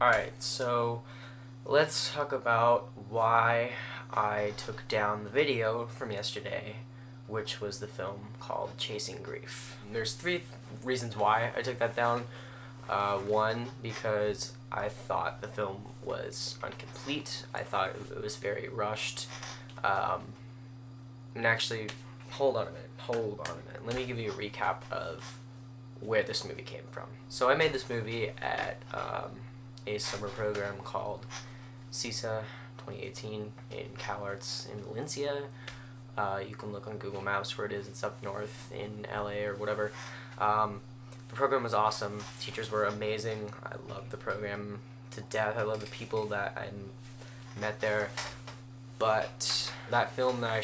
Alright, so let's talk about why I took down the video from yesterday, which was the film called Chasing Grief. There's three reasons why I took that down. One, because I thought the film was incomplete. I thought it was very rushed. And actually, hold on a minute. Let me give you a recap of where this movie came from. So I made this movie at a summer program called CISA 2018 in CalArts in Valencia. You can look on Google Maps where it is. It's up north in LA or whatever. The program was awesome. Teachers were amazing. I loved the program to death. I love the people that I met there. But that film that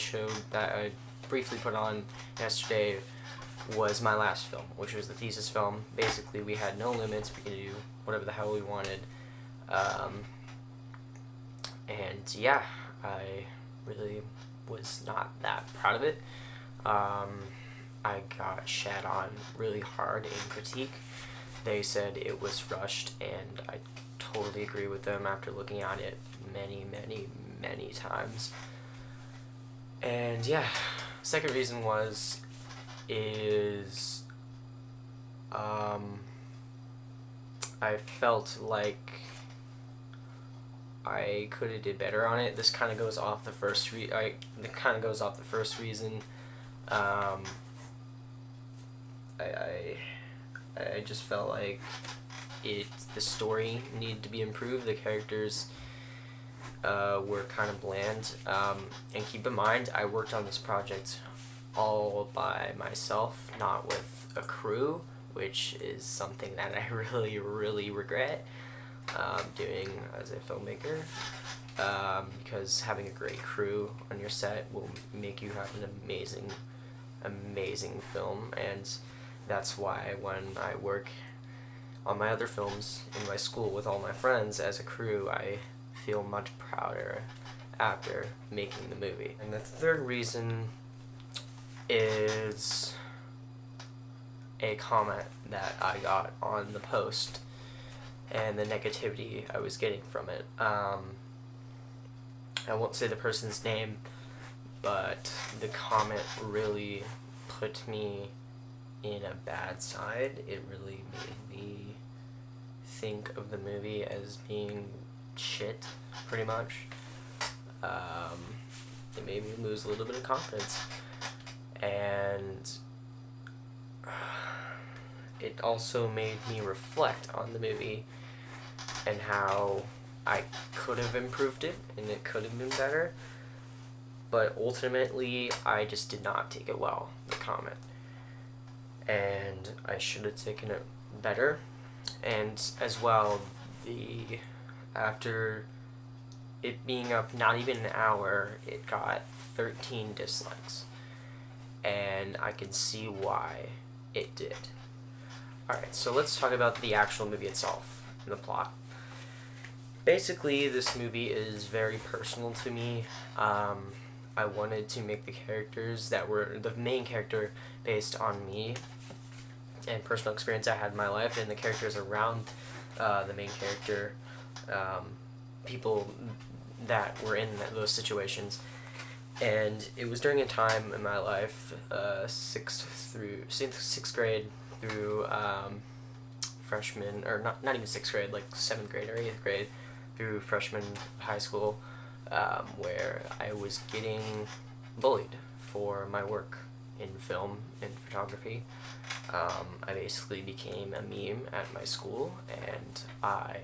I briefly put on yesterday was my last film, which was the thesis film. Basically, we had no limits. We could do whatever the hell we wanted. And yeah, I really was not that proud of it. I got shat on really hard in critique. They said it was rushed, and I totally agree with them after looking at it many times. And yeah, second reason is I felt like I could have did better on it. This kind of goes off the first reason. I just felt like the story needed to be improved. The characters were kind of bland. And keep in mind, I worked on this project all by myself, not with a crew, which is something that I really regret doing as a filmmaker, because having a great crew on your set will make you have an amazing film. And that's why when I work on my other films in my school with all my friends as a crew, I feel much prouder after making the movie. And the third reason is a comment that I got on the post and the negativity I was getting from it. I won't say the person's name, but the comment really put me in a bad side. It really made me think of the movie as being shit, pretty much. It made me lose a little bit of confidence. And it also made me reflect on the movie and how I could have improved it and it could have been better. But ultimately, I just did not take it well, the comment. And I should have taken it better. And as well, after it being up not even an hour, it got 13 dislikes. And I can see why it did. Alright, so let's talk about the actual movie itself and the plot. Basically, this movie is very personal to me. I wanted to make the characters that were the main character based on me and personal experience I had in my life, and the characters around the main character, people that were in those situations. And it was during a time in my life, sixth grade through freshman, or not even sixth grade, like 7th grade or 8th grade, through freshman high school, where I was getting bullied for my work in film and photography. I basically became a meme at my school, and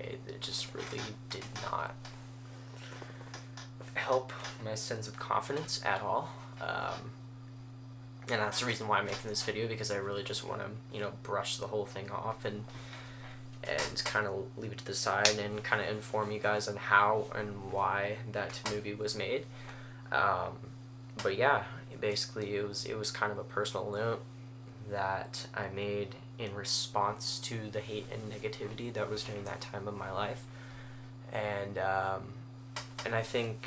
it just really did not help my sense of confidence at all. And that's the reason why I'm making this video, because I really just want to, brush the whole thing off and kind of leave it to the side and kind of inform you guys on how and why that movie was made. But yeah, basically it was kind of a personal note that I made in response to the hate and negativity that was during that time of my life. And I think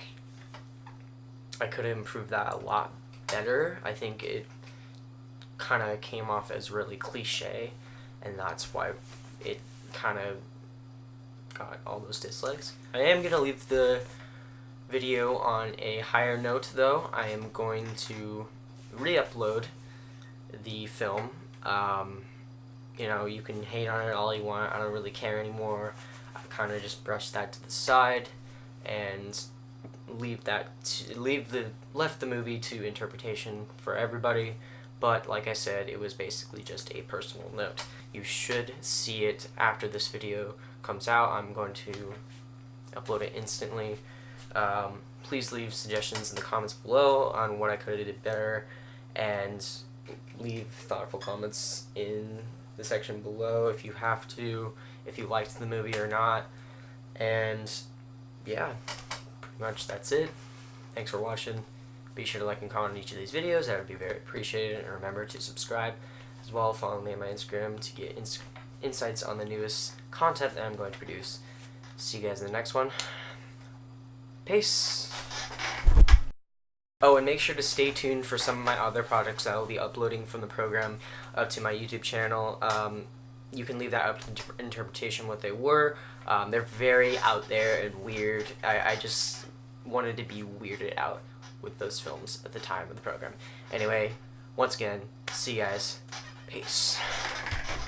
I could have improved that a lot better. I think it kind of came off as really cliche, and that's why it kind of got all those dislikes. I am going to leave the video on a higher note though. I am going to re-upload the film. You know, you can hate on it all you want. I don't really care anymore. I kind of just brushed that to the side and left the movie to interpretation for everybody. But like I said, it was basically just a personal note. You should see it after this video comes out. I'm going to upload it instantly. Please leave suggestions in the comments below on what I could have did better, and leave thoughtful comments in the section below if you have to, if you liked the movie or not. And yeah, pretty much that's it. Thanks for watching. Be sure to like and comment on each of these videos. That would be very appreciated. And remember to subscribe as well. Follow me on my Instagram to get insights on the newest content that I'm going to produce. See you guys in the next one. Peace. Oh, and make sure to stay tuned for some of my other projects that I will be uploading from the program up to my YouTube channel. You can leave that up to interpretation what they were. They're very out there and weird. I just wanted to be weirded out with those films at the time of the program. Anyway, once again, see you guys. Peace.